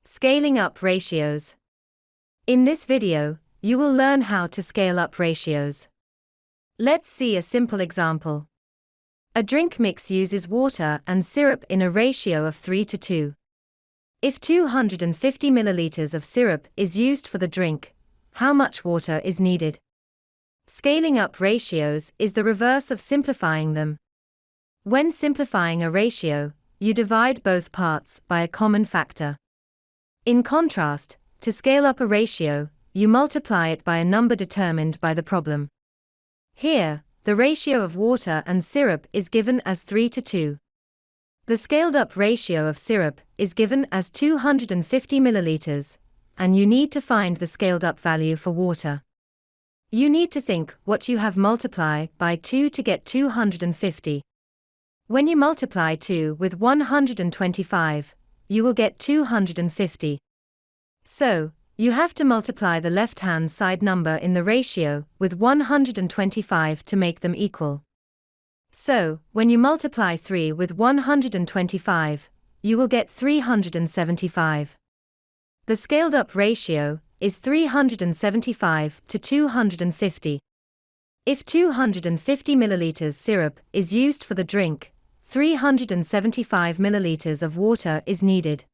Scaling up ratios. In this video, you will learn how to scale up ratios. Let's see a simple example. A drink mix uses water and syrup in a ratio of 3:2. If 250 milliliters of syrup is used for the drink, how much water is needed? Scaling up ratios is the reverse of simplifying them. When simplifying a ratio, you divide both parts by a common factor. In contrast, to scale up a ratio, you multiply it by a number determined by the problem. Here, the ratio of water and syrup is given as 3:2. The scaled-up ratio of syrup is given as 250 milliliters, and you need to find the scaled-up value for water. You need to think what you have multiply by 2 to get 250. When you multiply 2 with 125, you will get 250. So, you have to multiply the left-hand side number in the ratio with 125 to make them equal. So, when you multiply 3 with 125, you will get 375. The scaled-up ratio is 375 to 250. If 250 milliliters syrup is used for the drink, 375 milliliters of water is needed.